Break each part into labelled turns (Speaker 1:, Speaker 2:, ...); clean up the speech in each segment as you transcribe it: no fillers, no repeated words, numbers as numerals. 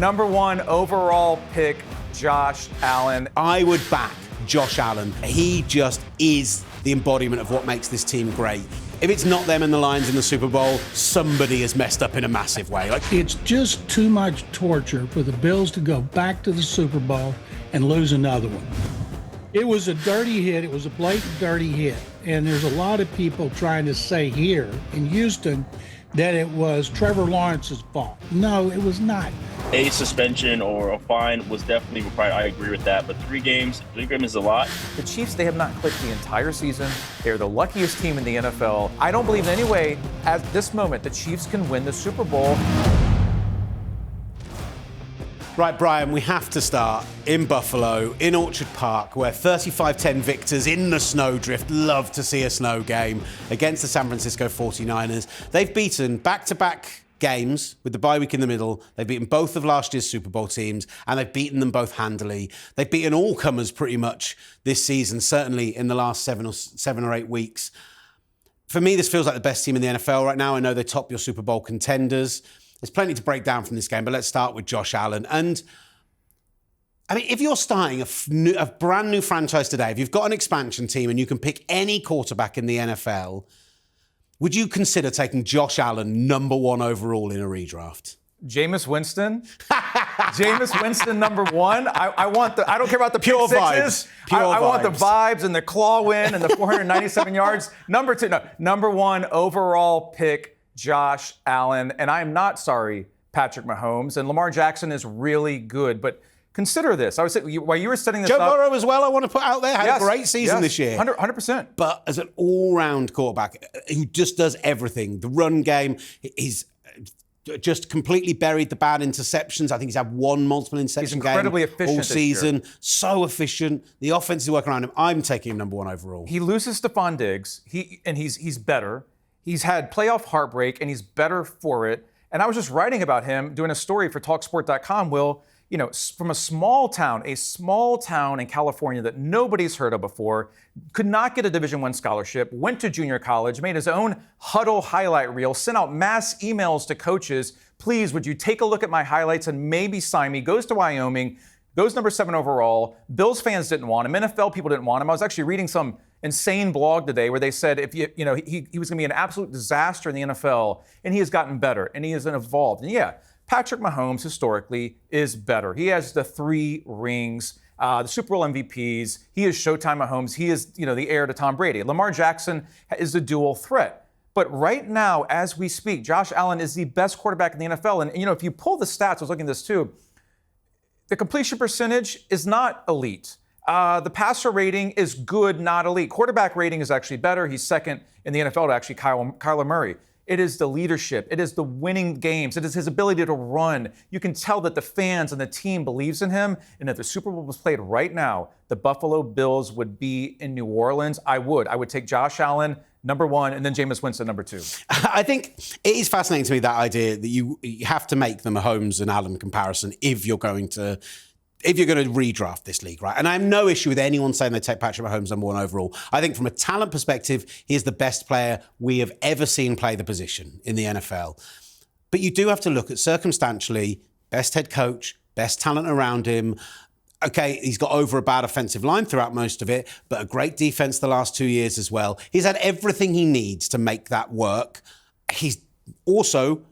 Speaker 1: Number 1 overall pick, Josh Allen.
Speaker 2: I would back Josh Allen. He just is the embodiment of what makes this team great. If it's not them and the Lions in the Super Bowl, somebody has messed up in a massive way.
Speaker 3: It's just too much torture for the Bills to go back to the Super Bowl and lose another one. It was a dirty hit. It was a blatant dirty hit. And there's a lot of people trying to say here in Houston that it was Trevor Lawrence's fault. No, it was not.
Speaker 4: A suspension or a fine was definitely required. I agree with that. But 3 games is a lot.
Speaker 1: The Chiefs, they have not clicked the entire season. They're the luckiest team in the NFL. I don't believe in any way at this moment the Chiefs can win the Super Bowl.
Speaker 2: Right, Brian, we have to start in Buffalo, in Orchard Park, where 35-10 victors in the snowdrift love to see a snow game against the San Francisco 49ers. They've beaten back-to-back games with the bye week in the middle. They've beaten both of last year's Super Bowl teams, and they've beaten them both handily. They've beaten all comers pretty much this season, certainly in the last 7 or 8 weeks. For me, this feels like the best team in the NFL right now. I know they top your Super Bowl contenders. There's plenty to break down from this game, but let's start with Josh Allen. And, I mean, if you're starting a brand new franchise today, if you've got an expansion team and you can pick any quarterback in the NFL, would you consider taking Josh Allen number 1 overall in a redraft?
Speaker 1: Jameis Winston? Jameis Winston, number 1? I don't care about the
Speaker 2: pure
Speaker 1: pick sixes.
Speaker 2: Vibes.
Speaker 1: I want the vibes and the claw win and the 497 yards. Number 1 overall pick, Josh Allen. And I am not sorry, Patrick Mahomes. And Lamar Jackson is really good. But consider this. I was saying, while you were setting this
Speaker 2: Joe
Speaker 1: up...
Speaker 2: Joe Burrow as well, I want to put out there, had a great season this year.
Speaker 1: 100%.
Speaker 2: But as an all-round quarterback who just does everything, the run game, he's just completely buried the bad interceptions. I think he's had 1 multiple interception game
Speaker 1: incredibly efficient
Speaker 2: all season. So efficient. The offense is working around him. I'm taking him number 1 overall.
Speaker 1: He loses Stephon Diggs. He's better. He's had playoff heartbreak, and he's better for it. And I was just writing about him, doing a story for talkSPORT.com, Will, you know, from a small town in California that nobody's heard of before, could not get a Division I scholarship, went to junior college, made his own huddle highlight reel, sent out mass emails to coaches, please, would you take a look at my highlights and maybe sign me, goes to Wyoming, goes number 7 overall. Bills fans didn't want him. NFL people didn't want him. I was actually reading some insane blog today where they said if he was going to be an absolute disaster in the NFL, and he has gotten better, and he has evolved. And yeah, Patrick Mahomes historically is better. He has the 3 rings, the Super Bowl MVPs. He is Showtime Mahomes. He is, the heir to Tom Brady. Lamar Jackson is the dual threat. But right now, as we speak, Josh Allen is the best quarterback in the NFL. And, if you pull the stats, I was looking at this too, the completion percentage is not elite. The passer rating is good, not elite. Quarterback rating is actually better. He's second in the NFL to actually Kyler Murray. It is the leadership. It is the winning games. It is his ability to run. You can tell that the fans and the team believes in him. And if the Super Bowl was played right now, the Buffalo Bills would be in New Orleans. I would take Josh Allen, number 1, and then Jameis Winston, number 2.
Speaker 2: I think it is fascinating to me, that idea that you have to make the Mahomes and Allen comparison if you're going to redraft this league, right? And I have no issue with anyone saying they take Patrick Mahomes number 1 overall. I think from a talent perspective, he is the best player we have ever seen play the position in the NFL. But you do have to look at circumstantially, best head coach, best talent around him. Okay, he's got over a bad offensive line throughout most of it, but a great defense the last 2 years as well. He's had everything he needs to make that work. He's also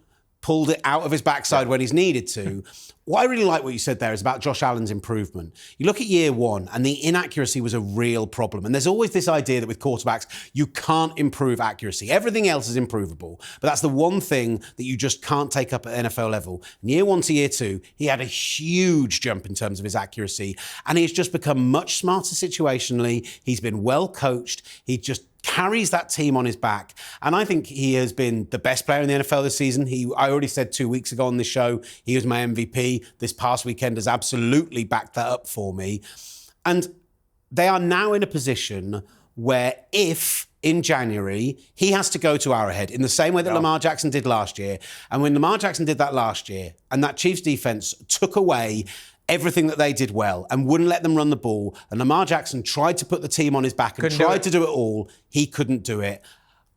Speaker 2: pulled it out of his backside when he's needed to. What I really like what you said there is about Josh Allen's improvement. You look at year 1, and the inaccuracy was a real problem. And there's always this idea that with quarterbacks, you can't improve accuracy. Everything else is improvable. But that's the one thing that you just can't take up at NFL level. In year 1 to year 2, he had a huge jump in terms of his accuracy. And he's just become much smarter situationally. He's been well coached. He just carries that team on his back. And I think he has been the best player in the NFL this season. I already said 2 weeks ago on this show, he was my MVP. This past weekend has absolutely backed that up for me. And they are now in a position where if in January he has to go to Arrowhead in the same way that Lamar Jackson did last year, and when Lamar Jackson did that last year and that Chiefs defense took away everything that they did well and wouldn't let them run the ball, and Lamar Jackson tried to put the team on his back and tried to do it all, he couldn't do it.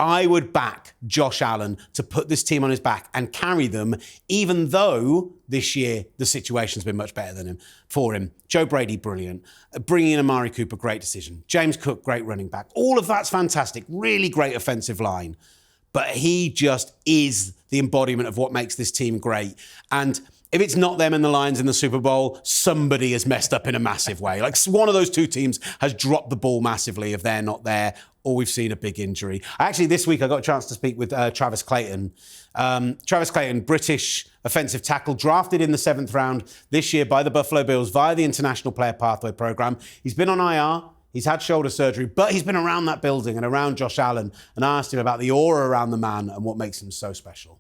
Speaker 2: I would back Josh Allen to put this team on his back and carry them, even though this year the situation's been much better than him for him. Joe Brady, brilliant. Bringing in Amari Cooper, great decision. James Cook, great running back. All of that's fantastic. Really great offensive line. But he just is the embodiment of what makes this team great. And if it's not them and the Lions in the Super Bowl, somebody has messed up in a massive way. Like one of those two teams has dropped the ball massively if they're not there, or we've seen a big injury. Actually, this week I got a chance to speak with Travis Clayton. Travis Clayton, British offensive tackle, drafted in the 7th round this year by the Buffalo Bills via the International Player Pathway Program. He's been on IR. He's had shoulder surgery, but he's been around that building and around Josh Allen. And I asked him about the aura around the man and what makes him so special.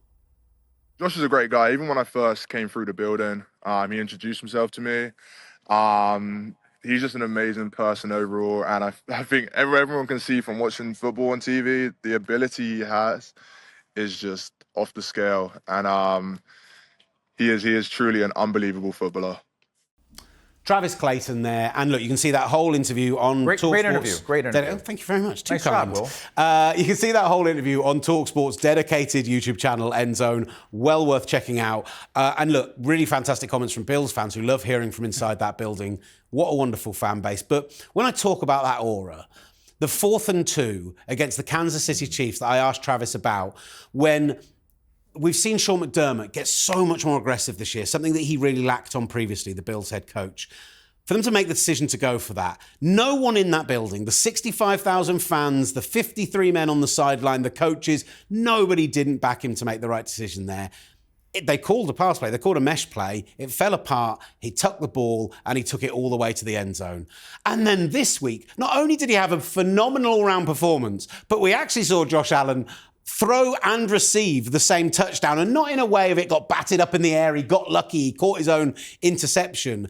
Speaker 5: Josh is a great guy. Even when I first came through the building, he introduced himself to me. He's just an amazing person overall. And I think everyone can see from watching football on TV, the ability he has is just off the scale. And he is truly an unbelievable footballer.
Speaker 2: Travis Clayton there, and look, you can see that whole interview on
Speaker 1: Great interview.
Speaker 2: Oh, thank you very much. Too
Speaker 1: Nice
Speaker 2: kind.
Speaker 1: job, Will.
Speaker 2: You can see that whole interview on talkSPORT's dedicated YouTube channel, End Zone. Well worth checking out. And look, really fantastic comments from Bills fans who love hearing from inside that building. What a wonderful fan base. But when I talk about that aura, the 4th and 2 against the Kansas City Chiefs that I asked Travis about, when we've seen Sean McDermott get so much more aggressive this year, something that he really lacked on previously, the Bills head coach. For them to make the decision to go for that, no one in that building, the 65,000 fans, the 53 men on the sideline, the coaches, nobody didn't back him to make the right decision there. They called a pass play, they called a mesh play, it fell apart, he tucked the ball and he took it all the way to the end zone. And then this week, not only did he have a phenomenal all-round performance, but we actually saw Josh Allen throw and receive the same touchdown, and not in a way of it got batted up in the air, he got lucky, he caught his own interception.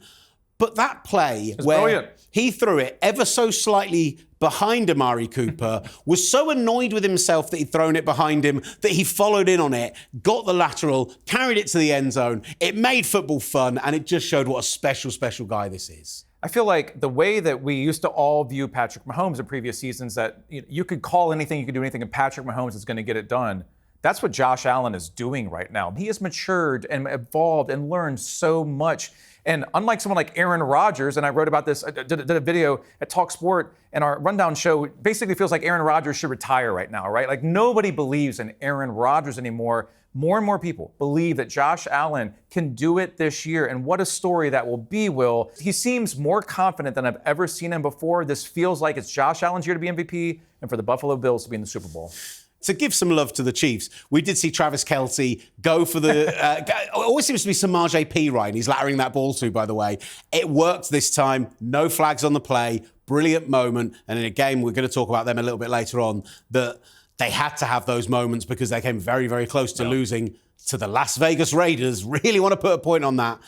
Speaker 2: But that play where
Speaker 1: brilliant.
Speaker 2: He threw it ever so slightly behind Amari Cooper, was so annoyed with himself that he'd thrown it behind him that he followed in on it, got the lateral, carried it to the end zone. It made football fun, and it just showed what a special, special guy this is.
Speaker 1: I feel like the way that we used to all view Patrick Mahomes in previous seasons, that you could call anything, you could do anything, and Patrick Mahomes is going to get it done. That's what Josh Allen is doing right now. He has matured and evolved and learned so much. And unlike someone like Aaron Rodgers, and I wrote about this, I did a video at talkSPORT, and our rundown show basically feels like Aaron Rodgers should retire right now, right? Like nobody believes in Aaron Rodgers anymore. More and more people believe that Josh Allen can do it this year. And what a story that will be, Will. He seems more confident than I've ever seen him before. This feels like it's Josh Allen's year to be MVP and for the Buffalo Bills to be in the Super Bowl.
Speaker 2: To give some love to the Chiefs, we did see Travis Kelce go for the... always seems to be Samaje Perine he's lattering that ball to, by the way. It worked this time. No flags on the play. Brilliant moment. And in a game, we're going to talk about them a little bit later on, that they had to have those moments because they came very, very close to losing to the Las Vegas Raiders. Really want to put a point on that.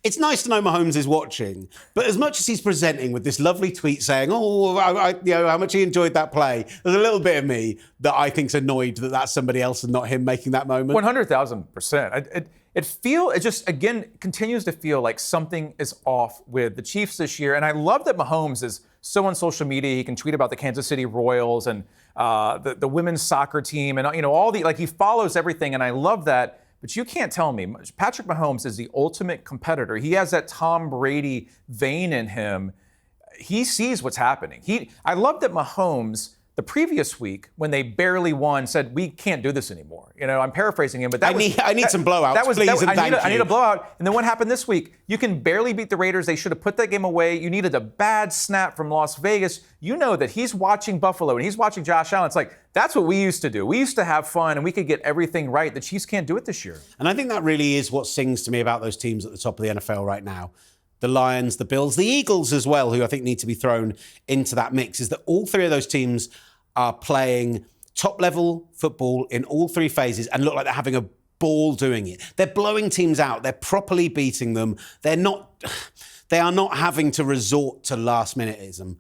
Speaker 2: It's nice to know Mahomes is watching, but as much as he's presenting with this lovely tweet saying, "Oh, how much he enjoyed that play," there's a little bit of me that I think's annoyed that that's somebody else and not him making that moment.
Speaker 1: 100,000%. It just again continues to feel like something is off with the Chiefs this year, and I love that Mahomes is so on social media. He can tweet about the Kansas City Royals and the women's soccer team, and all the he follows everything, and I love that. But you can't tell me, Patrick Mahomes is the ultimate competitor. He has that Tom Brady vein in him. He sees what's happening. I love that Mahomes, the previous week, when they barely won, said, "We can't do this anymore." I'm paraphrasing him, but I
Speaker 2: need some blowouts, please, and thank you.
Speaker 1: I need a blowout. And then what happened this week? You can barely beat the Raiders. They should have put that game away. You needed a bad snap from Las Vegas. You know that he's watching Buffalo and he's watching Josh Allen. It's like, that's what we used to do. We used to have fun and we could get everything right. The Chiefs can't do it this year.
Speaker 2: And I think that really is what sings to me about those teams at the top of the NFL right now. The Lions, the Bills, the Eagles as well, who I think need to be thrown into that mix, is that all three of those teams are playing top-level football in all three phases and look like they're having a ball doing it. They're blowing teams out. They're properly beating them. They are not having to resort to last-minuteism.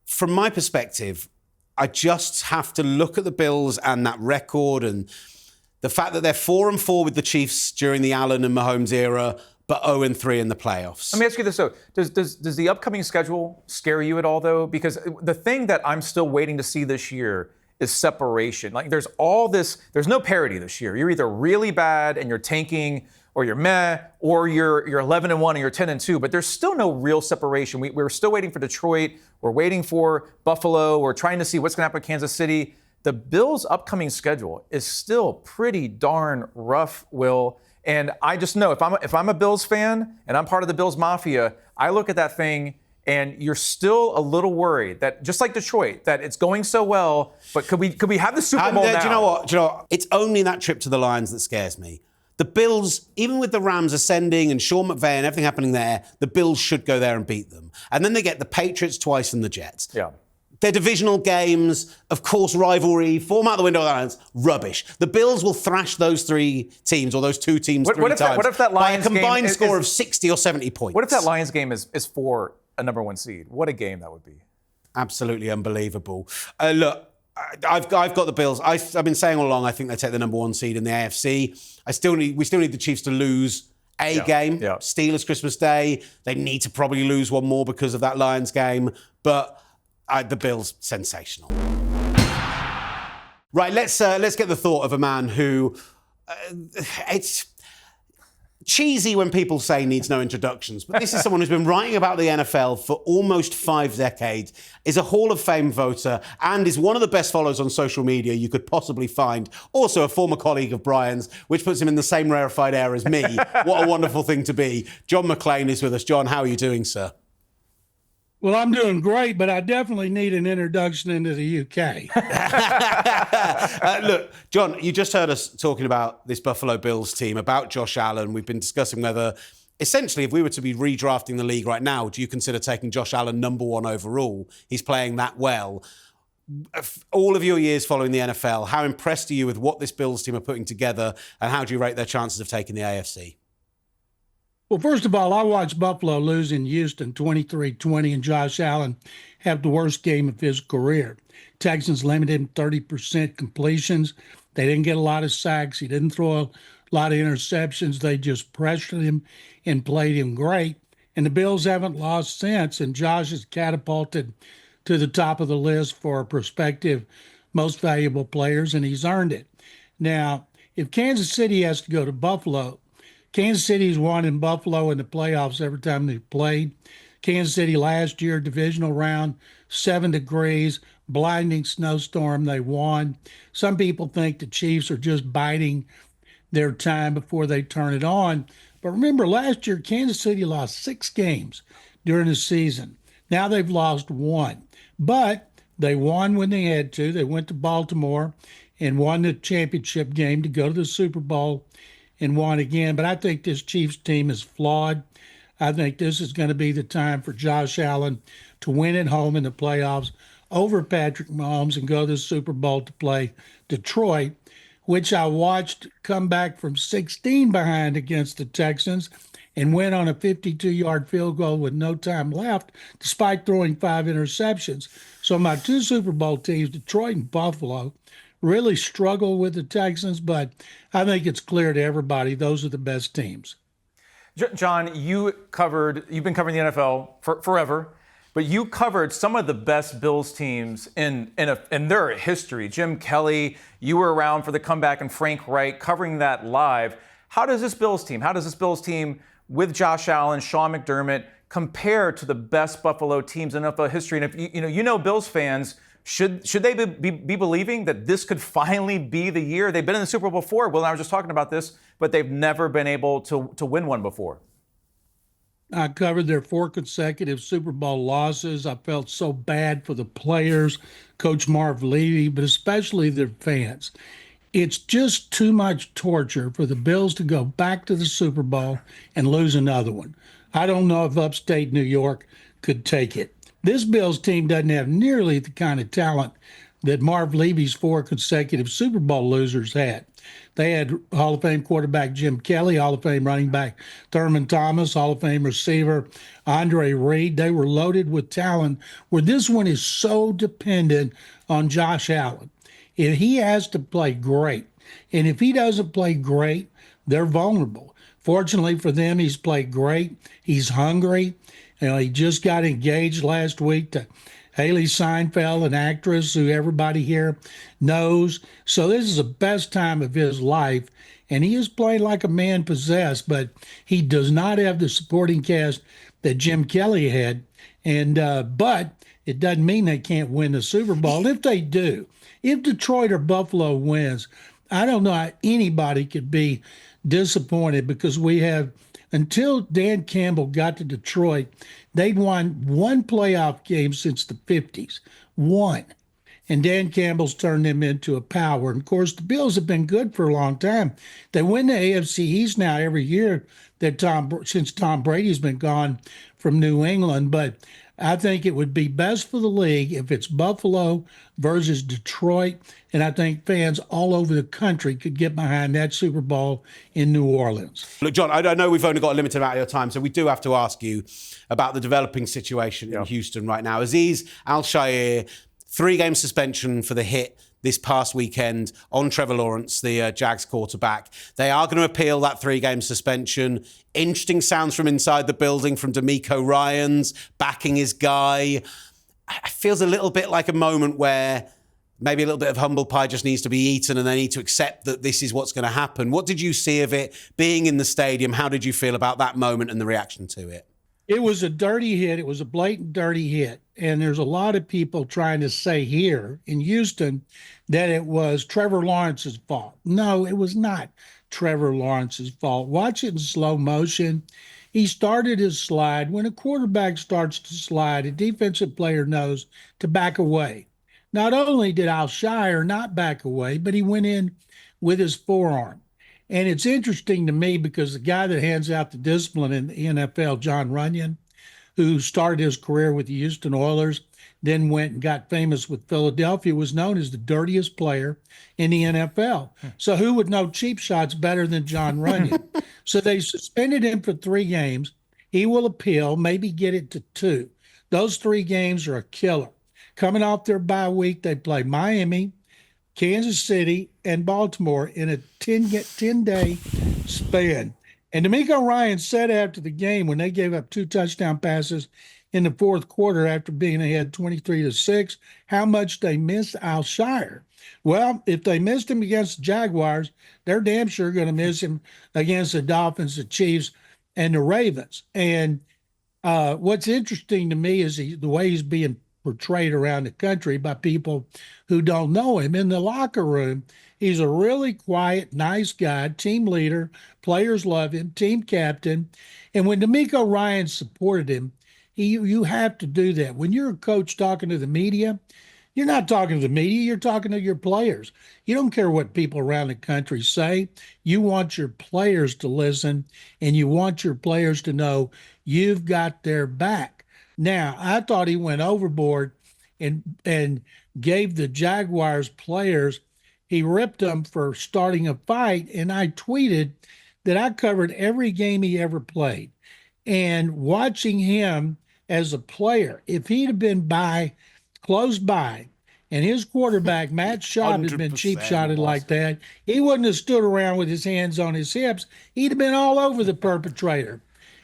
Speaker 2: From my perspective, I just have to look at the Bills and that record and the fact that they're 4-4 with the Chiefs during the Allen and Mahomes era, but 0-3 in the playoffs.
Speaker 1: Let me ask you this, though. Does the upcoming schedule scare you at all, though? Because the thing that I'm still waiting to see this year is separation. Like there's no parity this year. You're either really bad and you're tanking, or you're meh, or you're 11-1 and you're 10-2, but there's still no real separation. We're still waiting for Detroit. We're waiting for Buffalo. We're trying to see what's going to happen with Kansas City. The Bills' upcoming schedule is still pretty darn rough, Will. And I just know if I'm a Bills fan and I'm part of the Bills Mafia, I look at that thing and you're still a little worried that, just like Detroit, that it's going so well, but could we have the Super Bowl now?
Speaker 2: Do you know what? It's only that trip to the Lions that scares me. The Bills, even with the Rams ascending and Sean McVay and everything happening there, the Bills should go there and beat them. And then they get the Patriots twice and the Jets.
Speaker 1: Yeah.
Speaker 2: Their divisional games, of course, rivalry, form out the window of the Lions, rubbish. The Bills will thrash those three teams or those two teams three times
Speaker 1: what if that Lions
Speaker 2: by a combined
Speaker 1: game
Speaker 2: score of 60 or 70 points.
Speaker 1: What if that Lions game is for a number one seed? What a game that would be.
Speaker 2: Absolutely unbelievable. Look, I've got the Bills. I've been saying all along, I think they take the number one seed in the AFC. We still need the Chiefs to lose a game. Yeah. Steelers Christmas Day. They need to probably lose one more because of that Lions game. But the Bills, sensational. Right, let's get the thought of a man who it's cheesy when people say needs no introductions, but this is someone who's been writing about the NFL for almost 5 decades, is a Hall of Fame voter, and is one of the best followers on social media you could possibly find. Also a former colleague of Brian's, which puts him in the same rarefied air as me. What a wonderful thing to be. John McClain is with us. John, how are you doing, sir?
Speaker 3: Well, I'm doing great, but I definitely need an introduction into the UK.
Speaker 2: Look, John, you just heard us talking about this Buffalo Bills team, about Josh Allen. We've been discussing whether, essentially, if we were to be redrafting the league right now, do you consider taking Josh Allen number one overall? He's playing that well. All of your years following the NFL, how impressed are you with what this Bills team are putting together, and how do you rate their chances of taking the AFC?
Speaker 3: Well, first of all, I watched Buffalo lose in Houston 23-20, and Josh Allen have the worst game of his career. Texans limited him 30% completions. They didn't get a lot of sacks. He didn't throw a lot of interceptions. They just pressured him and played him great. And the Bills haven't lost since, and Josh is catapulted to the top of the list for prospective most valuable players, and he's earned it. Now, if Kansas City has to go to Buffalo, Kansas City's won in Buffalo in the playoffs every time they've played. Kansas City last year, divisional round, 7 degrees, blinding snowstorm, they won. Some people think the Chiefs are just biding their time before they turn it on. But remember, last year, Kansas City lost 6 games during the season. Now they've lost 1. But they won when they had to. They went to Baltimore and won the championship game to go to the Super Bowl and won again. But I think this Chiefs team is flawed. I think this is going to be the time for Josh Allen to win at home in the playoffs over Patrick Mahomes and go to the Super Bowl to play Detroit, which I watched come back from 16 behind against the Texans and win on a 52-yard field goal with no time left, despite throwing 5 interceptions. So my 2 Super Bowl teams, Detroit and Buffalo, really struggle with the Texans, but I think it's clear to everybody those are the best teams.
Speaker 1: John, you've been covering the NFL for forever, but you covered some of the best Bills teams in their history. Jim Kelly, you were around for the comeback, and Frank Reich covering that live. How does this Bills team with Josh Allen, Sean McDermott, compare to the best Buffalo teams in NFL history? And if you know Bills fans, should they be believing that this could finally be the year? They've been in the Super Bowl before. Will and I was just talking about this, but they've never been able to win one before.
Speaker 3: I covered their 4 consecutive Super Bowl losses. I felt so bad for the players, Coach Marv Levy, but especially their fans. It's just too much torture for the Bills to go back to the Super Bowl and lose another one. I don't know if upstate New York could take it. This Bills team doesn't have nearly the kind of talent that Marv Levy's 4 consecutive Super Bowl losers had. They had Hall of Fame quarterback Jim Kelly, Hall of Fame running back Thurman Thomas, Hall of Fame receiver Andre Reed. They were loaded with talent, where this one is so dependent on Josh Allen. If he has to play great, and if he doesn't play great, they're vulnerable. Fortunately for them, he's played great. He's hungry. He just got engaged last week to Haley Seinfeld, an actress who everybody here knows. So this is the best time of his life. And he is playing like a man possessed, but he does not have the supporting cast that Jim Kelly had. And but it doesn't mean they can't win the Super Bowl. If they do, if Detroit or Buffalo wins, I don't know how anybody could be disappointed, because we have, until Dan Campbell got to Detroit, they'd won one playoff game since the 50s. One. And Dan Campbell's turned them into a power. And of course, the Bills have been good for a long time. They win the AFC East now every year since Tom Brady's been gone from New England. But I think it would be best for the league if it's Buffalo versus Detroit. And I think fans all over the country could get behind that Super Bowl in New Orleans.
Speaker 2: Look, John, I know we've only got a limited amount of your time, so we do have to ask you about the developing situation in Houston right now. Azeez Al-Shaair, 3-game suspension for the hit this past weekend on Trevor Lawrence, the Jags quarterback. They are going to appeal that 3-game suspension. Interesting sounds from inside the building from D'Amico Ryans backing his guy. It feels a little bit like a moment where maybe a little bit of humble pie just needs to be eaten and they need to accept that this is what's going to happen. What did you see of it being in the stadium? How did you feel about that moment and the reaction to it?
Speaker 3: It was a dirty hit. It was a blatant dirty hit. And there's a lot of people trying to say here in Houston that it was Trevor Lawrence's fault. No, it was not Trevor Lawrence's fault. Watch it in slow motion. He started his slide. When a quarterback starts to slide, a defensive player knows to back away. Not only did Al-Shaair not back away, but he went in with his forearm. And it's interesting to me because the guy that hands out the discipline in the NFL, John Runyon, who started his career with the Houston Oilers, then went and got famous with Philadelphia, was known as the dirtiest player in the NFL. So who would know cheap shots better than John Runyon? So they suspended him for 3 games. He will appeal, maybe get it to 2. Those 3 games are a killer. Coming off their bye week, they play Miami, Kansas City, and Baltimore in a 10-day span. And D'Amico Ryans said after the game, when they gave up 2 touchdown passes in the fourth quarter after being ahead 23-6, how much they missed Al-Shaair. Well, if they missed him against the Jaguars, they're damn sure going to miss him against the Dolphins, the Chiefs, and the Ravens. And what's interesting to me is the way he's being portrayed around the country by people who don't know him. In the locker room, he's a really quiet, nice guy, team leader. Players love him, team captain. And when D'Amico Ryans supported him, you have to do that. When you're a coach talking to the media, you're not talking to the media, you're talking to your players. You don't care what people around the country say. You want your players to listen, and you want your players to know you've got their back. Now, I thought he went overboard and gave the Jaguars players, he ripped them for starting a fight. And I tweeted that I covered every game he ever played. And watching him as a player, if he'd have been close by, and his quarterback, Matt Schaub, had been cheap-shotted like that, he wouldn't have stood around with his hands on his hips. He'd have been all over the perpetrator.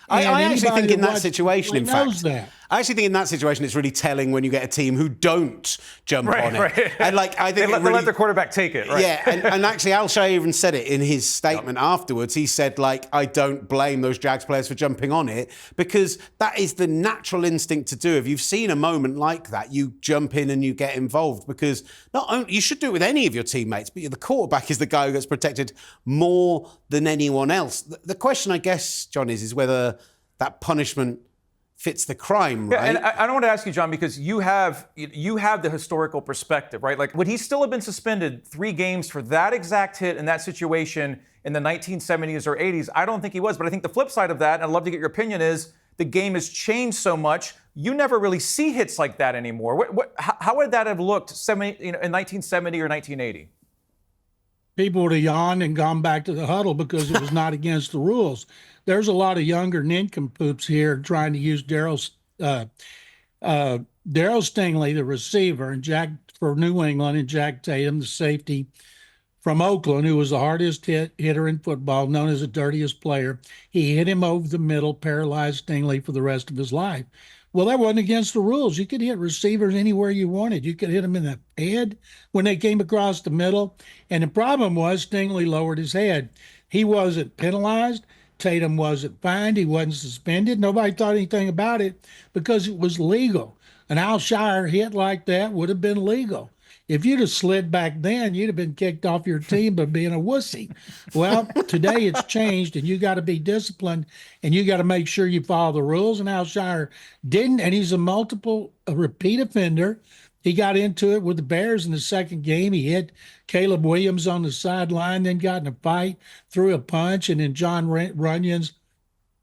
Speaker 2: I actually think in that situation, in fact,
Speaker 3: I
Speaker 2: actually think in that situation it's really telling when you get a team who don't jump on it.
Speaker 1: Right.
Speaker 2: And like I think
Speaker 1: they let their quarterback take it. Right?
Speaker 2: Yeah, and actually Al-Shaair even said it in his statement afterwards. He said, like, I don't blame those Jags players for jumping on it because that is the natural instinct to do. If you've seen a moment like that, you jump in and you get involved because not only you should do it with any of your teammates, but the quarterback is the guy who gets protected more than anyone else. The question, I guess, John, is whether that punishment fits the crime, right?
Speaker 1: Yeah, and I don't want to ask you, John, because you have the historical perspective, right? Like, would he still have been suspended 3 games for that exact hit in that situation in the 1970s or 80s? I don't think he was, but I think the flip side of that, and I'd love to get your opinion, is the game has changed so much. You never really see hits like that anymore. How would that have looked in 1970 or 1980?
Speaker 3: People would have yawned and gone back to the huddle because it was not against the rules. There's a lot of younger nincompoops here trying to use Darryl Stingley, the receiver, and Jack for New England, and Jack Tatum, the safety from Oakland, who was the hardest hitter in football, known as the dirtiest player. He hit him over the middle, paralyzed Stingley for the rest of his life. Well, that wasn't against the rules. You could hit receivers anywhere you wanted. You could hit them in the head when they came across the middle. And the problem was Stingley lowered his head. He wasn't penalized. Tatum wasn't fined. He wasn't suspended. Nobody thought anything about it because it was legal. An Al-Shaair hit like that would have been legal. If you'd have slid back then, you'd have been kicked off your team by being a wussy. Well, today it's changed, and you got to be disciplined, and you got to make sure you follow the rules. And Al-Shaair didn't, and he's a repeat offender. He got into it with the Bears in the second game. He hit Caleb Williams on the sideline, then got in a fight, threw a punch, and then John Runyon's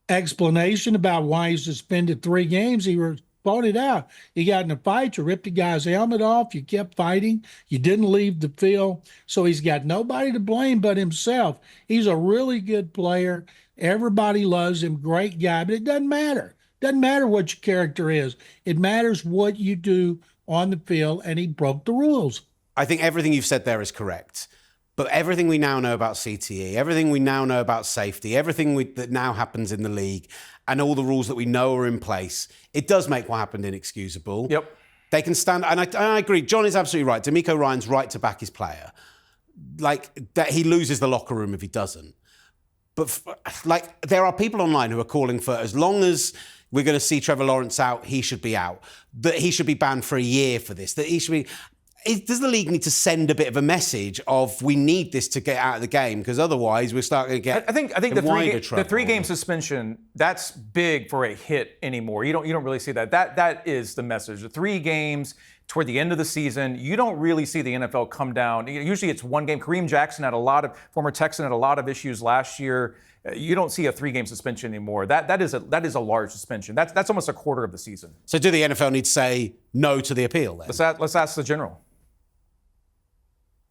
Speaker 3: explanation about why he suspended 3 games, he fought it out. You got in a fight, you ripped the guy's helmet off, you kept fighting, you didn't leave the field. So he's got nobody to blame but himself. He's a really good player. Everybody loves him, great guy, but it doesn't matter. Doesn't matter what your character is. It matters what you do on the field, and he broke the rules.
Speaker 2: I think everything you've said there is correct. But everything we now know about CTE, everything we now know about safety, everything that now happens in the league, and all the rules that we know are in place, it does make what happened inexcusable.
Speaker 1: Yep.
Speaker 2: They can stand, and I agree. John is absolutely right. D'Amico Ryan's right to back his player. Like, that he loses the locker room if he doesn't. But there are people online who are calling for, as long as we're going to see Trevor Lawrence out, he should be out. That he should be banned for a year for this. That he should be. Does the league need to send a bit of a message of we need this to get out of the game, because otherwise we're starting to get.
Speaker 1: I think the 3-game suspension, that's big for a hit anymore. You don't really see that. That is the message. The 3 games toward the end of the season, you don't really see the NFL come down. Usually it's 1 game. Kareem Jackson former Texan had a lot of issues last year. You don't see a 3-game suspension anymore. That is a large suspension. That's almost a quarter of the season.
Speaker 2: So do the NFL need to say no to the appeal then?
Speaker 1: Let's ask the general.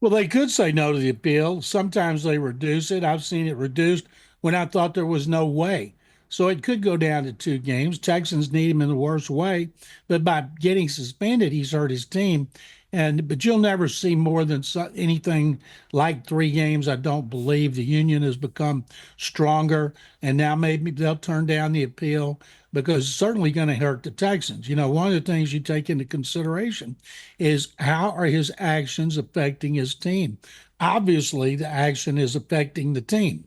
Speaker 3: Well, they could say no to the appeal. Sometimes they reduce it. I've seen it reduced when I thought there was no way. So it could go down to 2 games. Texans need him in the worst way, but by getting suspended, he's hurt his team. But you'll never see more than anything like 3 games. I don't believe the union has become stronger, and now maybe they'll turn down the appeal because it's certainly going to hurt the Texans. You know, one of the things you take into consideration is how are his actions affecting his team? Obviously, the action is affecting the team.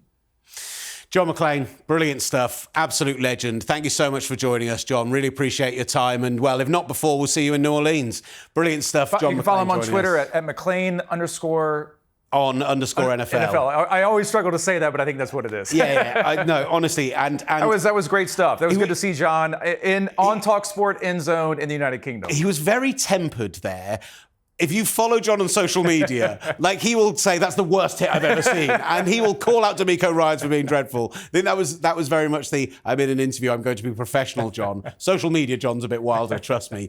Speaker 2: John McClain, brilliant stuff. Absolute legend. Thank you so much for joining us, John. Really appreciate your time. And, well, if not before, we'll see you in New Orleans. Brilliant stuff, John McClain.
Speaker 1: You can follow him on Twitter at McClain _.
Speaker 2: _NFL.
Speaker 1: I always struggle to say that, but I think that's what it is.
Speaker 2: Yeah. No, honestly. And
Speaker 1: that was great stuff. That was good to see John on talkSPORT End Zone in the United Kingdom.
Speaker 2: He was very tempered there. If you follow John on social media, like, he will say that's the worst hit I've ever seen, and he will call out D'Amico Ryan for being dreadful. I think that was very much I'm in an interview, I'm going to be professional, John. Social media, John's a bit wilder, trust me.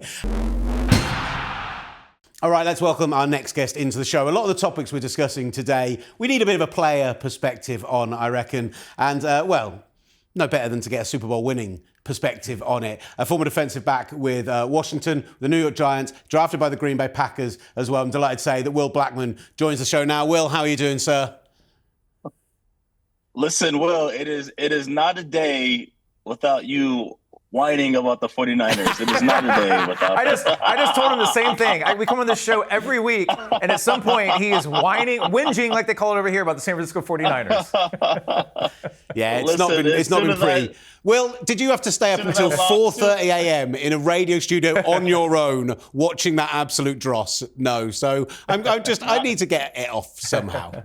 Speaker 2: All right, let's welcome our next guest into the show. A lot of the topics we're discussing today, we need a bit of a player perspective on, I reckon. And, well, no better than to get a Super Bowl winning perspective on it. A former defensive back with Washington, the New York Giants, drafted by the Green Bay Packers as well. I'm delighted to say that Will Blackmon joins the show now. Will, how are you doing, sir?
Speaker 4: Listen, Will, it is not a day without you whining about the 49ers. It is not a day without
Speaker 1: I just told him the same thing. We come on this show every week, and at some point he is whinging, like they call it over here, about the San Francisco 49ers.
Speaker 2: Yeah, it's not been pretty. Will, did you have to stay up until 4:30 a.m. in a radio studio on your own watching that absolute dross? No. So I need to get it off somehow.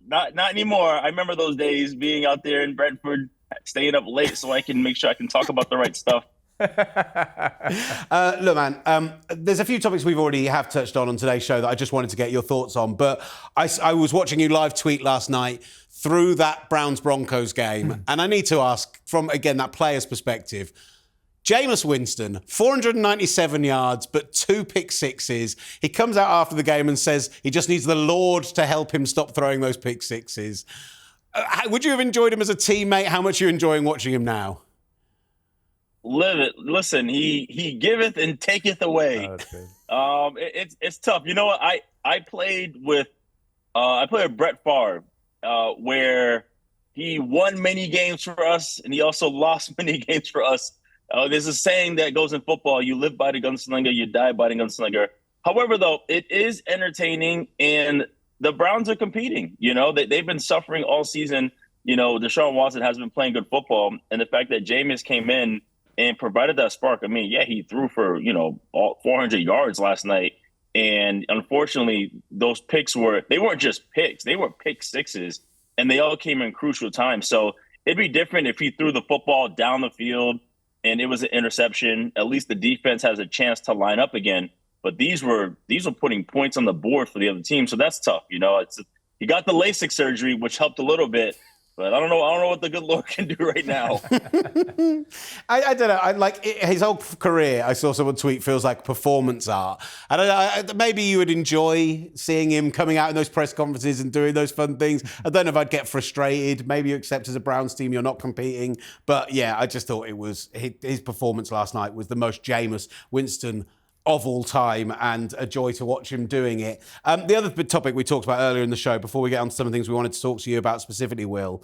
Speaker 4: Not anymore. I remember those days being out there in Brentford, staying up late so I can make sure I can talk about the right stuff.
Speaker 2: Look, man, there's a few topics we've already have touched on today's show that I just wanted to get your thoughts on. But I was watching you live tweet last night through that Browns-Broncos game. And I need to ask, from, again, that player's perspective, Jameis Winston, 497 yards, but 2 pick sixes. He comes out after the game and says he just needs the Lord to help him stop throwing those pick sixes. Would you have enjoyed him as a teammate? How much are you enjoying watching him now?
Speaker 4: Live it. Listen, he giveth and taketh away. Oh, it's tough. You know what? I played with Brett Favre, where he won many games for us and he also lost many games for us. There's a saying that goes in football: you live by the gunslinger, you die by the gunslinger. However, though, it is entertaining, and the Browns are competing. They've been suffering all season. Deshaun Watson has been playing good football, and the fact that Jameis came in and provided that spark. I mean, yeah, he threw for all 400 yards last night, and unfortunately, those picks weren't just picks; they were pick sixes, and they all came in crucial times. So it'd be different if he threw the football down the field and it was an interception. At least the defense has a chance to line up again. But these were putting points on the board for the other team, so that's tough. He got the LASIK surgery, which helped a little bit, but I don't know what the good Lord can do right now.
Speaker 2: I don't know. His whole career, I saw someone tweet, feels like performance art. I don't know. Maybe you would enjoy seeing him coming out in those press conferences and doing those fun things. I don't know if I'd get frustrated. Maybe you accept as a Browns team you're not competing. But yeah, I just thought it was his performance last night was the most Jameis Winston of all time, and a joy to watch him doing it. The other topic we talked about earlier in the show, before we get on to some of the things we wanted to talk to you about specifically, Will,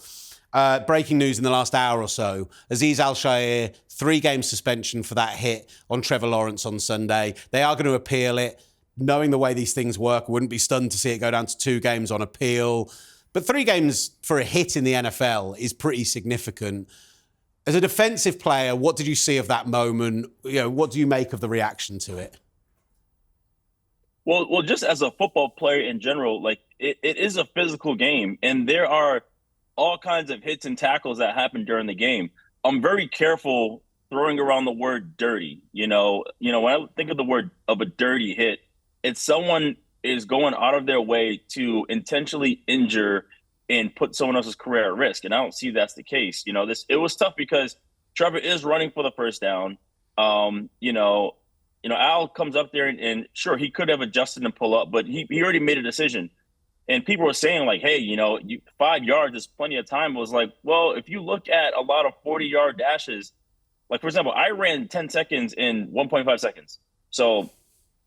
Speaker 2: breaking news in the last hour or so, Azeez Al-Shaair, 3-game suspension for that hit on Trevor Lawrence on Sunday. They are going to appeal it. Knowing the way these things work, wouldn't be stunned to see it go down to 2 games on appeal. But 3 games for a hit in the NFL is pretty significant. As a defensive player, what did you see of that moment? What do you make of the reaction to it?
Speaker 4: Well, just as a football player in general, it is a physical game, and there are all kinds of hits and tackles that happen during the game. I'm very careful throwing around the word dirty. When I think of the word of a dirty hit, it's someone is going out of their way to intentionally injure and put someone else's career at risk. And I don't see that's the case. It was tough because Trevor is running for the first down. Al comes up there and sure, he could have adjusted and pull up, but he already made a decision. And people were saying hey, 5 yards is plenty of time. It was like, well, if you look at a lot of 40-yard dashes, like for example, I ran 10 seconds in 1.5 seconds. So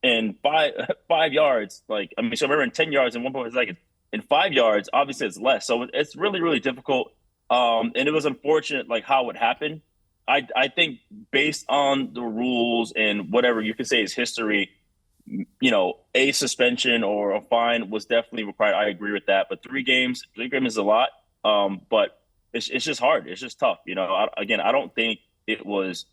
Speaker 4: in 5 yards, so I ran 10 yards in 1.5 seconds. In 5 yards, obviously it's less. So it's really, really difficult. And it was unfortunate, how it happened. I think based on the rules and whatever you could say is history, a suspension or a fine was definitely required. I agree with that. But 3 games is a lot. But it's just hard. It's just tough. I don't think it was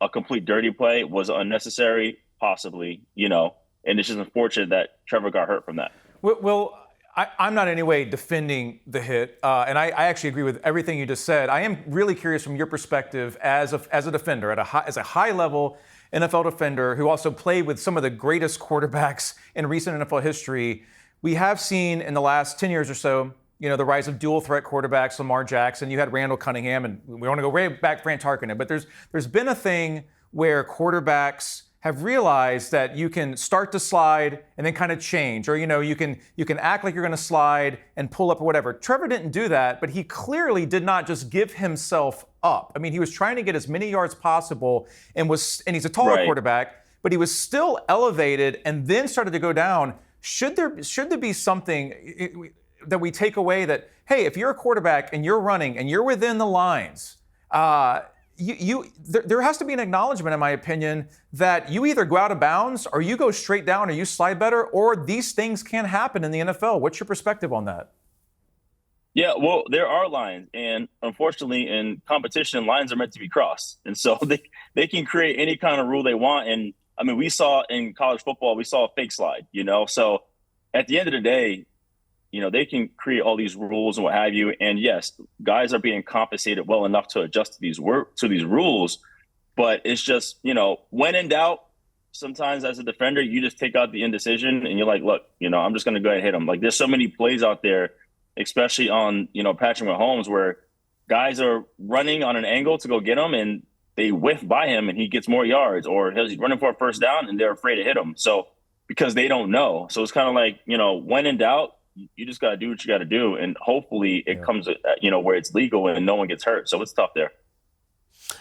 Speaker 4: a complete dirty play. It was unnecessary, possibly, and it's just unfortunate that Trevor got hurt from that.
Speaker 1: Well, I'm not in any way defending the hit, and I actually agree with everything you just said. I am really curious from your perspective as a defender, as a high-level NFL defender who also played with some of the greatest quarterbacks in recent NFL history. We have seen in the last 10 years or so, the rise of dual-threat quarterbacks, Lamar Jackson. You had Randall Cunningham, and we want to go way back, Fran Tarkenton. But there's been a thing where quarterbacks have realized that you can start to slide and then kind of change, or you can act like you're going to slide and pull up or whatever. Trevor didn't do that, but he clearly did not just give himself up. I mean, he was trying to get as many yards possible and he's a taller quarterback, but he was still elevated and then started to go down. Should there be something that we take away that, hey, if you're a quarterback and you're running and you're within the lines, there has to be an acknowledgement, in my opinion, that you either go out of bounds or you go straight down or you slide better, or these things can happen in the NFL. What's your perspective on that?
Speaker 4: Yeah, well, there are lines, and unfortunately in competition, lines are meant to be crossed. And so they can create any kind of rule they want. And I mean, we saw in college football, we saw a fake slide, So at the end of the day, they can create all these rules and what have you. And yes, guys are being compensated well enough to adjust to these rules. But it's just, when in doubt, sometimes as a defender, you just take out the indecision and you're like, look, I'm just going to go ahead and hit him. Like there's so many plays out there, especially on, Patrick Mahomes, where guys are running on an angle to go get him and they whiff by him and he gets more yards, or he's running for a first down and they're afraid to hit him. So because they don't know. So it's kind of like, when in doubt, you just got to do what you got to do. And hopefully it comes, where it's legal and no one gets hurt. So it's tough there.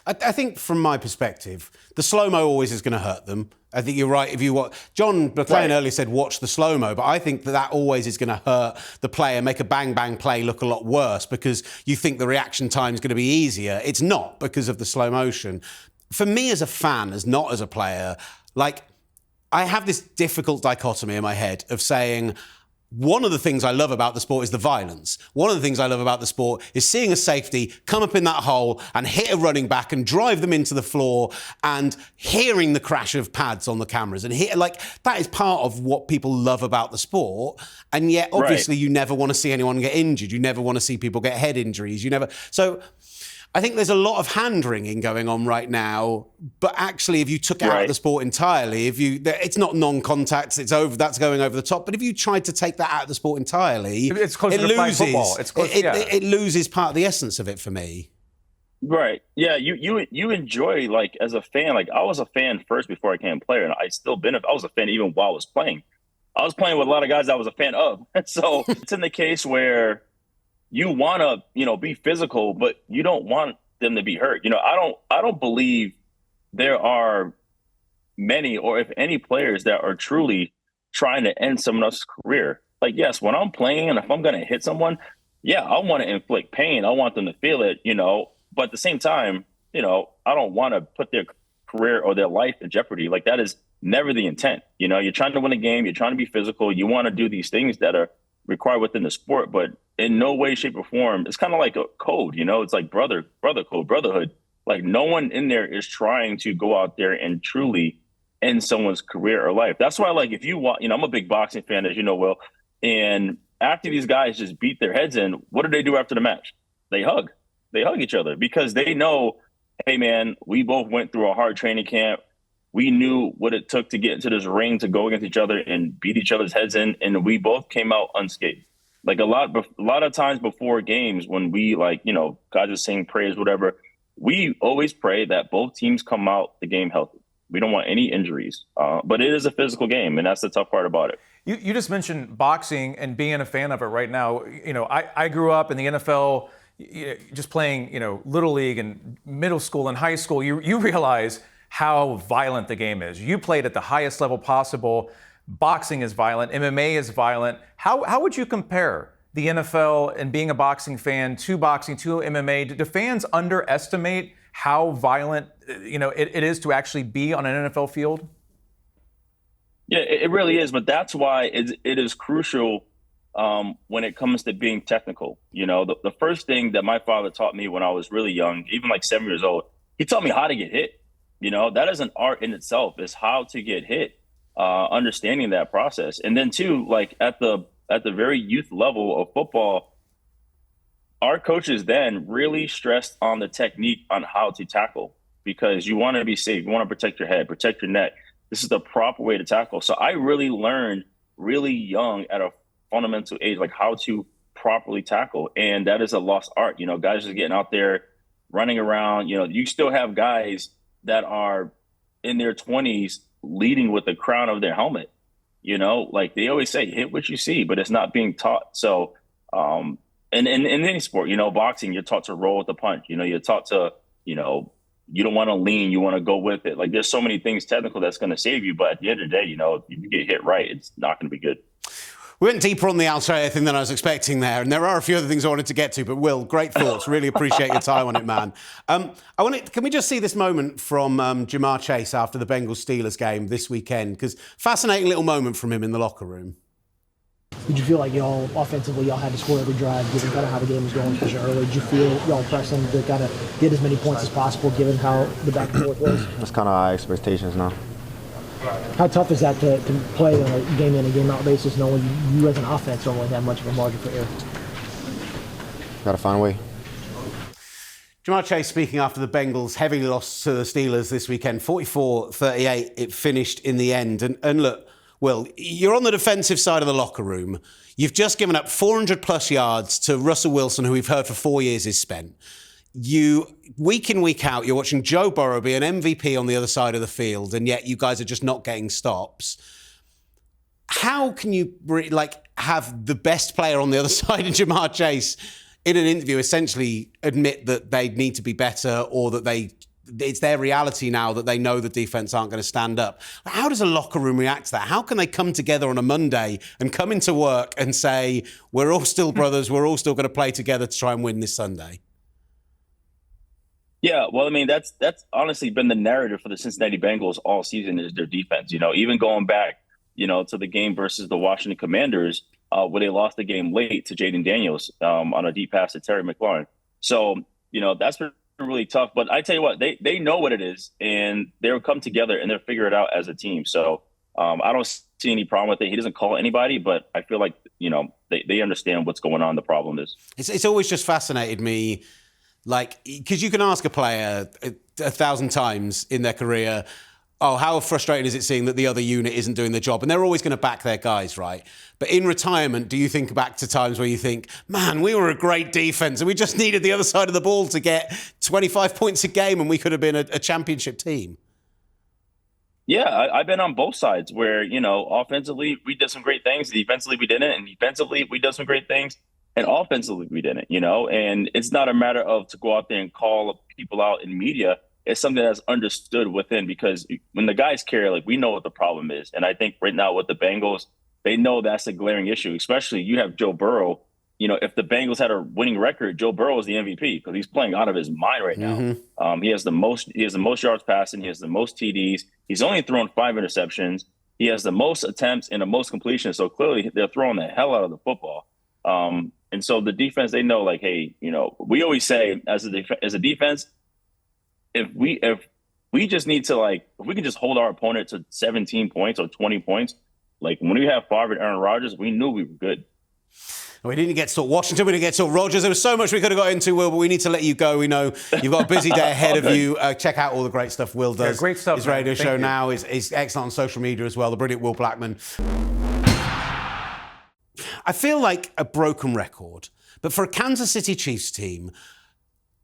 Speaker 2: I think from my perspective, the slow-mo always is going to hurt them. I think you're right. If you watch, John McClain earlier said watch the slow-mo, but I think that always is going to hurt the player, make a bang-bang play look a lot worse because you think the reaction time is going to be easier. It's not because of the slow motion. for me as a fan, as not as a player, like, I have this difficult dichotomy in my head of saying, one of the things I love about the sport is the violence. One of the things I love about the sport is seeing a safety come up in that hole and hit a running back and drive them into the floor, and hearing the crash of pads on the cameras. And that is part of what people love about the sport. And yet, obviously, you never want to see anyone get injured. You never want to see people get head injuries. So I think there's a lot of hand-wringing going on right now, but actually, if you took it out of the sport entirely, it's not non-contact, that's going over the top. But if you tried to take that out of the sport entirely,
Speaker 1: it's closer to flag football.
Speaker 2: It loses part of the essence of it for me.
Speaker 4: Right. Yeah. You enjoy, like, as a fan. Like, I was a fan first before I became a player, and I was a fan even while I was playing. I was playing with a lot of guys I was a fan of. So it's in the case where you want to, be physical, but you don't want them to be hurt. I don't believe there are many, or if any, players that are truly trying to end someone else's career. Like, yes, when I'm playing and if I'm going to hit someone, yeah, I want to inflict pain. I want them to feel it, but at the same time, I don't want to put their career or their life in jeopardy. Like, that is never the intent. You're trying to win a game. You're trying to be physical. You want to do these things that are required within the sport, but in no way, shape, or form, it's kind of like a code, it's like brother code, brotherhood. Like, no one in there is trying to go out there and truly end someone's career or life. That's why, like, if you want, I'm a big boxing fan, as you know, Will, and after these guys just beat their heads in, what do they do after the match? They hug each other, because they know, hey man, we both went through a hard training camp. We knew what it took to get into this ring to go against each other and beat each other's heads in, and we both came out unscathed. Like, a lot of times before games, when we, guys are saying prayers, whatever, we always pray that both teams come out the game healthy. We don't want any injuries, but it is a physical game, and that's the tough part about it.
Speaker 1: You just mentioned boxing and being a fan of it right now. I grew up in the NFL, just playing, Little League and middle school and high school. You realize how violent the game is. You played at the highest level possible. Boxing is violent. MMA is violent. How would you compare the NFL and being a boxing fan to boxing, to MMA? Do fans underestimate how violent, it is to actually be on an NFL field?
Speaker 4: Yeah, it really is. But that's why it is crucial when it comes to being technical. The first thing that my father taught me when I was really young, even like 7 years old, he taught me how to get hit. That is an art in itself, is how to get hit, understanding that process. And then too, like, at the very youth level of football, our coaches then really stressed on the technique on how to tackle, because you want to be safe. You want to protect your head, protect your neck. This is the proper way to tackle. So I really learned really young at a fundamental age, like, how to properly tackle. And that is a lost art. Guys just getting out there, running around. You still have guys that are in their 20s leading with the crown of their helmet. Like they always say, hit what you see, but it's not being taught. So and in any sport, boxing, you're taught to roll with the punch. You're taught to, you don't want to lean, you want to go with it. Like, there's so many things technical that's going to save you, but at the end of the day, if you get hit right, it's not going to be good.
Speaker 2: We went deeper on the Al-Shaair thing than I was expecting there, and there are a few other things I wanted to get to, but Will, great thoughts. Really appreciate your time on it, man. Can we just see this moment from Ja'Marr Chase after the Bengals-Steelers game this weekend? Because fascinating little moment from him in the locker room.
Speaker 6: Did you feel like y'all offensively had to score every drive, given kind of how the game was going, especially early? Did you feel y'all pressing to kind of get as many points as possible, given how the back and forth was?
Speaker 7: That's kind of our expectations now.
Speaker 6: How tough is that to play on a game in and game out basis, knowing you as an offense don't really have much of a margin for error?
Speaker 7: Got to find a way.
Speaker 2: Ja'Marr Chase speaking after the Bengals' heavy loss to the Steelers this weekend, 44-38. It finished in the end. And look, Will, you're on the defensive side of the locker room. You've just given up 400-plus yards to Russell Wilson, who we've heard for 4 years is spent. You, week in, week out, you're watching Joe Burrow be an MVP on the other side of the field, and yet you guys are just not getting stops. How can you, have the best player on the other side of Ja'Marr Chase in an interview essentially admit that they need to be better, or that it's their reality now that they know the defense aren't going to stand up? How does a locker room react to that? How can they come together on a Monday and come into work and say, we're all still brothers, we're all still going to play together to try and win this Sunday?
Speaker 4: Yeah, well, I mean, that's honestly been the narrative for the Cincinnati Bengals all season is their defense. Even going back, to the game versus the Washington Commanders, where they lost the game late to Jaden Daniels on a deep pass to Terry McLaurin. So, that's been really tough. But I tell you what, they know what it is, and they'll come together and they'll figure it out as a team. So I don't see any problem with it. He doesn't call anybody, but I feel like, they understand what's going on. The problem is.
Speaker 2: It's always just fascinated me. Because you can ask a player 1,000 times in their career, oh, how frustrating is it seeing that the other unit isn't doing the job? And they're always going to back their guys, right? But in retirement, do you think back to times where you think, man, we were a great defense and we just needed the other side of the ball to get 25 points a game and we could have been a championship team?
Speaker 4: Yeah, I've been on both sides where, offensively, we did some great things. Defensively, we didn't. And defensively, we did some great things. And offensively, we didn't, and it's not a matter of to go out there and call people out in media. It's something that's understood within, because when the guys care, we know what the problem is. And I think right now with the Bengals, they know that's a glaring issue, especially you have Joe Burrow. If the Bengals had a winning record, Joe Burrow is the MVP because he's playing out of his mind right now.
Speaker 2: Mm-hmm.
Speaker 4: He has the most yards passing. He has the most TDs. He's only thrown 5 interceptions. He has the most attempts and the most completions. So clearly they're throwing the hell out of the football. And so the defense, they know, hey, we always say as a defense, if we just need to if we can just hold our opponent to 17 points or 20 points, when we have Favre and Aaron Rodgers, we knew we were good.
Speaker 2: We didn't get to talk Washington, we didn't get to talk Rodgers. There was so much we could have got into, Will, but we need to let you go. We know you've got a busy day ahead of you. Check out all the great stuff Will does.
Speaker 1: Yeah, great stuff.
Speaker 2: His radio show now is excellent on social media as well. The brilliant Will Blackmon. I feel like a broken record, but for a Kansas City Chiefs team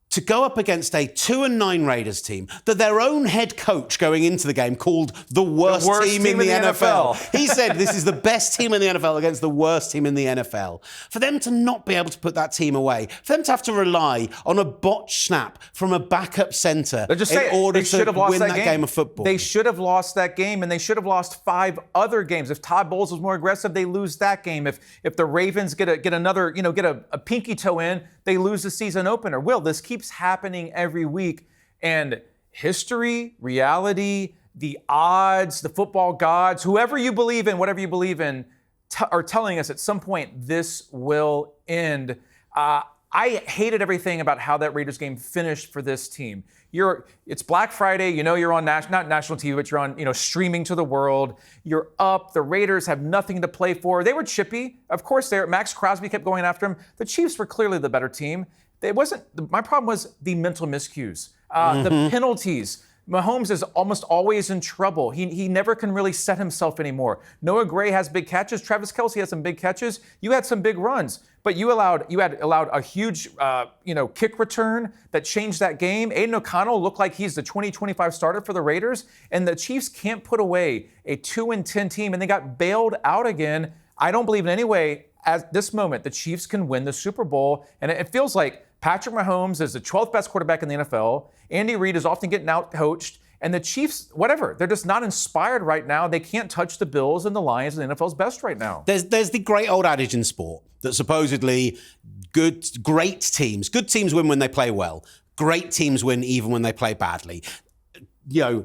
Speaker 2: to go up against a 2-9 Raiders team that their own head coach going into the game called the worst team in the NFL. He said this is the best team in the NFL against the worst team in the NFL. For them to not be able to put that team away, for them to have to rely on a botched snap from a backup center in order to win that game of football.
Speaker 1: They should have lost that game, and they should have lost 5 other games. If Todd Bowles was more aggressive, they lose that game. If the Ravens get a pinky toe in, they lose the season opener. Will, this keeps happening every week, and history, reality, the odds, the football gods, whoever you believe in, whatever you believe in, are telling us at some point this will end. I hated everything about how that Raiders game finished for this team. It's Black Friday, you're on not national TV, but you're on, streaming to the world. You're up. The Raiders have nothing to play for. They were chippy. Of course, Max Crosby kept going after him. The Chiefs were clearly the better team. My problem was the mental miscues, the penalties. Mahomes is almost always in trouble. He never can really set himself anymore. Noah Gray has big catches. Travis Kelce has some big catches. You had some big runs, but you had allowed a huge kick return that changed that game. Aiden O'Connell looked like he's the 2025 starter for the Raiders, and the Chiefs can't put away a 2-10 team, and they got bailed out again. I don't believe in any way at this moment the Chiefs can win the Super Bowl, and it feels like Patrick Mahomes is the 12th best quarterback in the NFL. Andy Reid is often getting out-coached. And the Chiefs, whatever, they're just not inspired right now. They can't touch the Bills and the Lions and the NFL's best right now.
Speaker 2: There's the great old adage in sport that supposedly good teams win when they play well. Great teams win even when they play badly.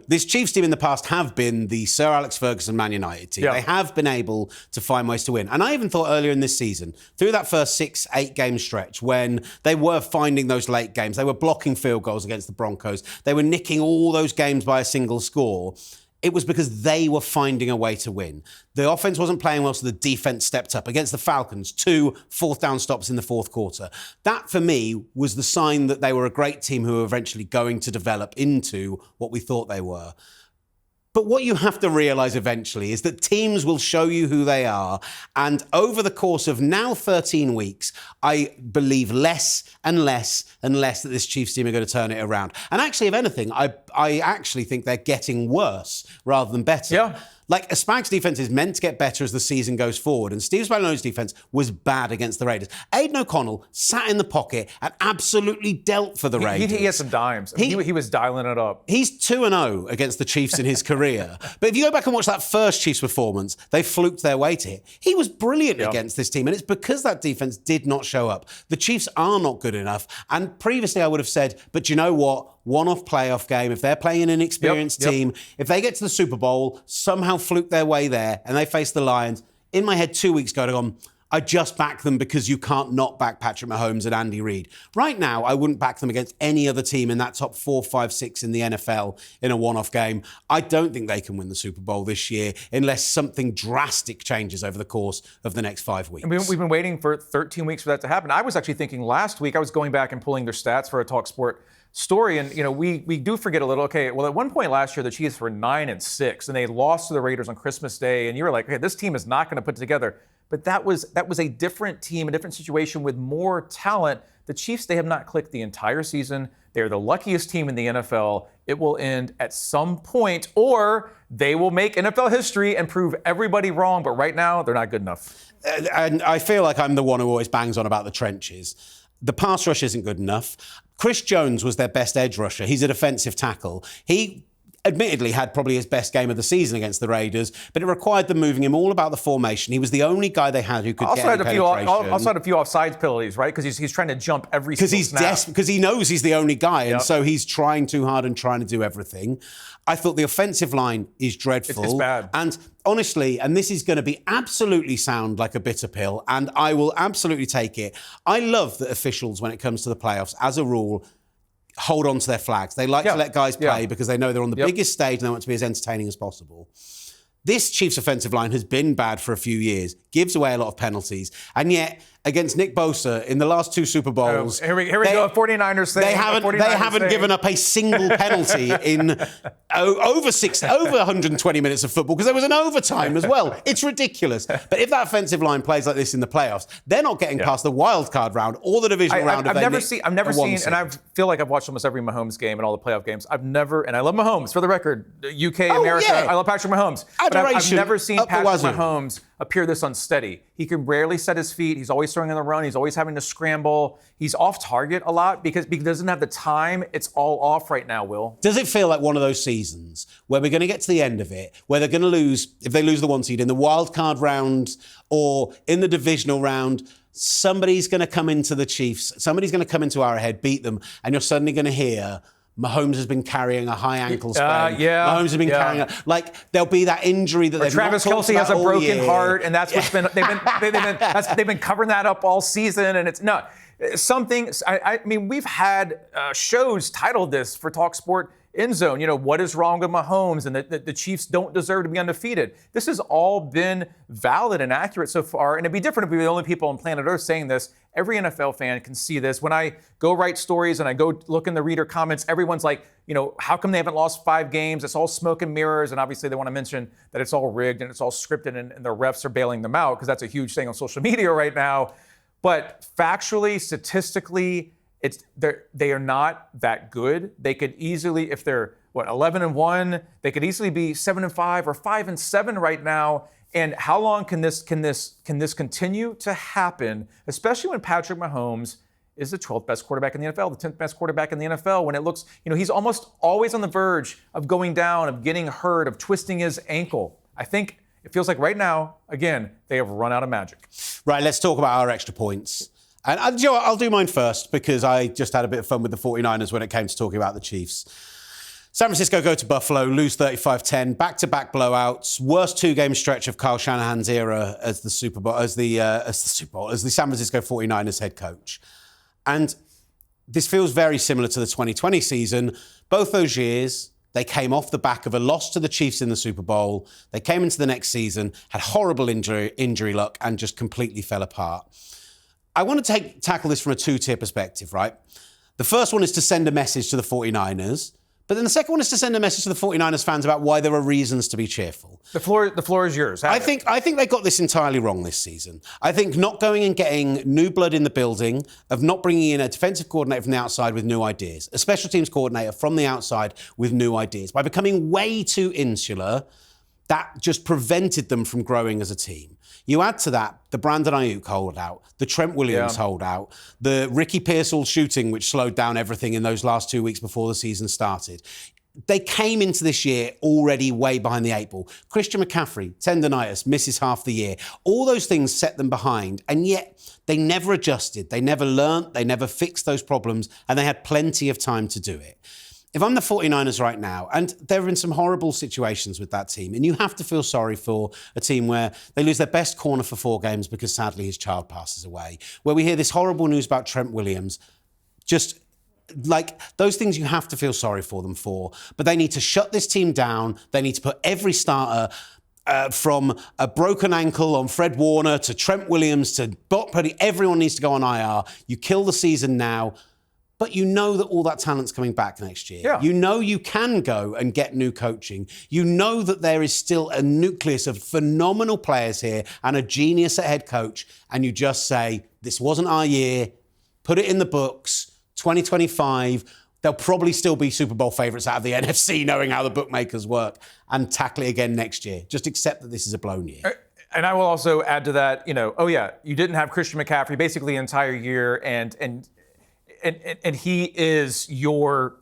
Speaker 2: This Chiefs team in the past have been the Sir Alex Ferguson Man United team. Yeah. They have been able to find ways to win. And I even thought earlier in this season, through that first 6-8 game stretch, when they were finding those late games, they were blocking field goals against the Broncos, they were nicking all those games by a single score, it was because they were finding a way to win. The offense wasn't playing well, so the defense stepped up. Against the Falcons, 2 fourth-down stops in the fourth quarter. That, for me, was the sign that they were a great team who were eventually going to develop into what we thought they were. But what you have to realise eventually is that teams will show you who they are. And over the course of now 13 weeks, I believe less and less and less that this Chiefs team are going to turn it around. And actually, if anything, I actually think they're getting worse rather than better.
Speaker 1: Yeah.
Speaker 2: Like, a Spags defense is meant to get better as the season goes forward, and Steve Spagnuolo's defense was bad against the Raiders. Aidan O'Connell sat in the pocket and absolutely dealt for the Raiders.
Speaker 1: He had some dimes. He was dialing it up.
Speaker 2: He's 2-0 against the Chiefs in his career. But if you go back and watch that first Chiefs performance, they fluked their way to it. He was brilliant against this team, and it's because that defense did not show up. The Chiefs are not good enough, and previously I would have said, but you know what? one-off playoff game. If they're playing an inexperienced team, if they get to the Super Bowl, somehow fluke their way there, and they face the Lions, in my head 2 weeks ago, I'd gone, I just back them because you can't not back Patrick Mahomes and Andy Reid. Right now, I wouldn't back them against any other team in that top 4, 5, 6 in the NFL in a one-off game. I don't think they can win the Super Bowl this year unless something drastic changes over the course of the next 5 weeks.
Speaker 1: And we've been waiting for 13 weeks for that to happen. I was actually thinking last week, I was going back and pulling their stats for a talkSPORT story, and we do forget a little. Okay, well, at one point last year, the Chiefs were 9-6, and they lost to the Raiders on Christmas Day, and you were like, okay, this team is not going to put it together. But that was a different team, a different situation with more talent. The Chiefs, they have not clicked the entire season. They're the luckiest team in the NFL. It will end at some point, or they will make NFL history and prove everybody wrong. But right now, they're not good enough.
Speaker 2: And I feel like I'm the one who always bangs on about the trenches. The pass rush isn't good enough. Chris Jones was their best edge rusher. He's a defensive tackle. He admittedly had probably his best game of the season against the Raiders, but it required them moving him all about the formation. He was the only guy they had who could get any penetration.
Speaker 1: Also had a few offsides penalties, right? Because he's trying to jump every single snap.
Speaker 2: Because he knows he's the only guy, and so he's trying too hard and trying to do everything. I thought the offensive line is dreadful.
Speaker 1: It's bad.
Speaker 2: And honestly, and this is going to be absolutely sound like a bitter pill, and I will absolutely take it. I love that officials, when it comes to the playoffs, as a rule, hold on to their flags. They like to let guys play because they know they're on the biggest stage and they want to be as entertaining as possible. This Chiefs offensive line has been bad for a few years, gives away a lot of penalties, and yet against Nick Bosa in the last 2 Super Bowls,
Speaker 1: here we go. 49ers thing.
Speaker 2: They haven't given up a single penalty in over 120 minutes of football because there was an overtime as well. It's ridiculous. But if that offensive line plays like this in the playoffs, they're not getting past the wild card round or the divisional round.
Speaker 1: I've never seen, and I feel like I've watched almost every Mahomes game and all the playoff games. I've never, and I love Mahomes for the record, UK, America. I love Patrick Mahomes. But I've never seen Patrick Mahomes appear this unsteady. He can rarely set his feet. He's always throwing on the run. He's always having to scramble. He's off target a lot because he doesn't have the time. It's all off right now, Will.
Speaker 2: Does it feel like one of those seasons where we're going to get to the end of it, where they're going to lose, if they lose the 1 seed in the wild card round or in the divisional round, somebody's going to come into the Chiefs, somebody's going to come into Arrowhead, beat them, and you're suddenly going to hear Mahomes has been carrying a high ankle sprain. Mahomes has been carrying there'll be that injury that
Speaker 1: Travis Kelce has a broken heart, and that's what's been they've been covering that up all season, and it's not something. I mean, we've had shows titled this for talkSPORT End Zone. What is wrong with Mahomes, and the Chiefs don't deserve to be undefeated. This has all been valid and accurate so far, and it'd be different if we were the only people on planet Earth saying this. Every NFL fan can see this. When I go write stories and I go look in the reader comments, everyone's like, how come they haven't lost 5 games? It's all smoke and mirrors. And obviously they want to mention that it's all rigged and it's all scripted and the refs are bailing them out because that's a huge thing on social media right now. But factually, statistically, they are not that good. They could easily, if they're 11-1, they could easily be 7-5 or 5-7 right now. And how long can this continue to happen, especially when Patrick Mahomes is the 12th best quarterback in the NFL, the 10th best quarterback in the NFL, when it looks, he's almost always on the verge of going down, of getting hurt, of twisting his ankle. I think it feels like right now, again, they have run out of magic.
Speaker 2: Right, let's talk about our extra points. And I'll do mine first because I just had a bit of fun with the 49ers when it came to talking about the Chiefs. San Francisco go to Buffalo, lose 35-10, back-to-back blowouts, worst 2-game stretch of Kyle Shanahan's era as the San Francisco 49ers head coach. And this feels very similar to the 2020 season. Both those years, they came off the back of a loss to the Chiefs in the Super Bowl. They came into the next season, had horrible injury luck, and just completely fell apart. I want to tackle this from a 2-tier perspective, right? The first one is to send a message to the 49ers. But then the second one is to send a message to the 49ers fans about why there are reasons to be cheerful.
Speaker 1: The floor is yours.
Speaker 2: I think they got this entirely wrong this season. I think not going and getting new blood in the building, of not bringing in a defensive coordinator from the outside with new ideas, a special teams coordinator from the outside with new ideas, by becoming way too insular, that just prevented them from growing as a team. You add to that the Brandon Ayuk holdout, the Trent Williams holdout, the Ricky Pearsall shooting, which slowed down everything in those last 2 weeks before the season started. They came into this year already way behind the 8 ball. Christian McCaffrey, tendonitis, misses half the year. All those things set them behind, and yet they never adjusted. They never learnt, they never fixed those problems, and they had plenty of time to do it. if I'm the 49ers right now, and there have been some horrible situations with that team, and you have to feel sorry for a team where they lose their best corner for 4 games because sadly his child passes away, where we hear this horrible news about Trent Williams, just like those things you have to feel sorry for them for. But they need to shut this team down. They need to put every starter from a broken ankle on Fred Warner to Trent Williams to Brock Purdy, everyone needs to go on IR. You kill the season now, but you know that all that talent's coming back next year.
Speaker 1: Yeah.
Speaker 2: You know you can go and get new coaching. You know that there is still a nucleus of phenomenal players here and a genius at head coach, and you just say, this wasn't our year, put it in the books, 2025, they'll probably still be Super Bowl favourites out of the NFC, knowing how the bookmakers work, and tackle it again next year. Just accept that this is a blown year.
Speaker 1: And I will also add to that, you didn't have Christian McCaffrey basically the entire year, and he is your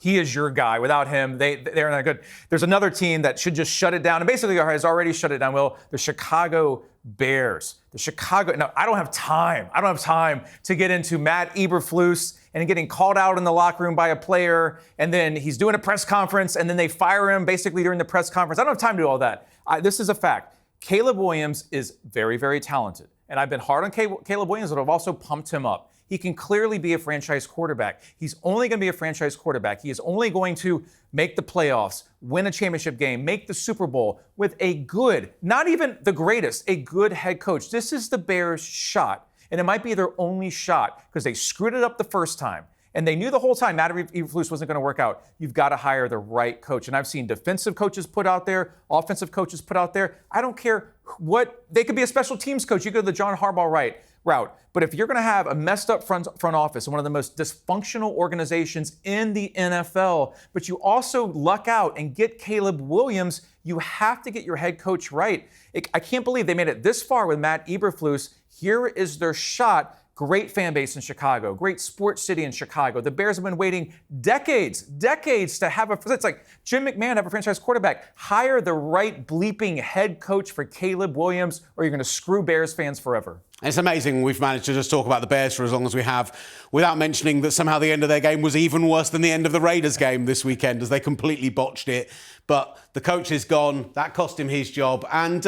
Speaker 1: guy. Without him, they're not good. There's another team that should just shut it down, and basically has already shut it down. Will the Chicago Bears? I don't have time. I don't have time to get into Matt Eberflus and getting called out in the locker room by a player, and then he's doing a press conference, and then they fire him basically during the press conference. I don't have time to do all that. This is a fact. Caleb Williams is very, very talented, and I've been hard on Caleb Williams, but I've also pumped him up. He can clearly be a franchise quarterback. He's only going to be a franchise quarterback. He is only going to make the playoffs, win a championship game, make the Super Bowl with a good, not even the greatest, a good head coach. This is the Bears' shot, and it might be their only shot because they screwed it up the first time. And they knew the whole time Matt Eberflus wasn't going to work out. You've got to hire the right coach. And I've seen defensive coaches put out there, offensive coaches put out there. I don't care what, they could be a special teams coach. You go the John Harbaugh route. But if you're going to have a messed up front office in one of the most dysfunctional organizations in the NFL, but you also luck out and get Caleb Williams, you have to get your head coach right. I can't believe they made it this far with Matt Eberflus. Here is their shot. Great fan base in Chicago, great sports city in Chicago. The Bears have been waiting decades to have it's like Jim McMahon have a franchise quarterback. Hire the right bleeping head coach for Caleb Williams, or you're going to screw Bears fans forever.
Speaker 2: It's amazing we've managed to just talk about the Bears for as long as we have without mentioning that somehow the end of their game was even worse than the end of the Raiders game this weekend as they completely botched it. But the coach is gone. That cost him his job. And,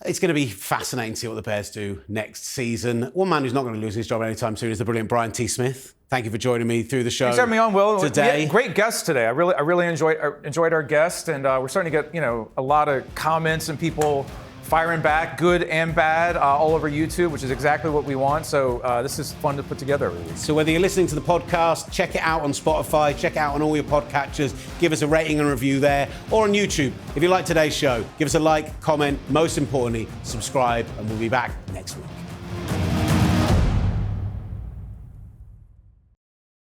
Speaker 2: it's going to be fascinating to see what the Bears do next season. One man who's not going to lose his job anytime soon is the brilliant Brian T. Smith. Thank you for joining me through the show.
Speaker 1: Thanks for having me on, Will.
Speaker 2: Today.
Speaker 1: Yeah, great guest today. I really enjoyed our guest, and we're starting to get a lot of comments and people firing back, good and bad, all over YouTube, which is exactly what we want. So this is fun to put together every week.
Speaker 2: So whether you're listening to the podcast, check it out on Spotify, check it out on all your podcatchers, give us a rating and review there, or on YouTube. If you like today's show, give us a like, comment, most importantly, subscribe, and we'll be back next week.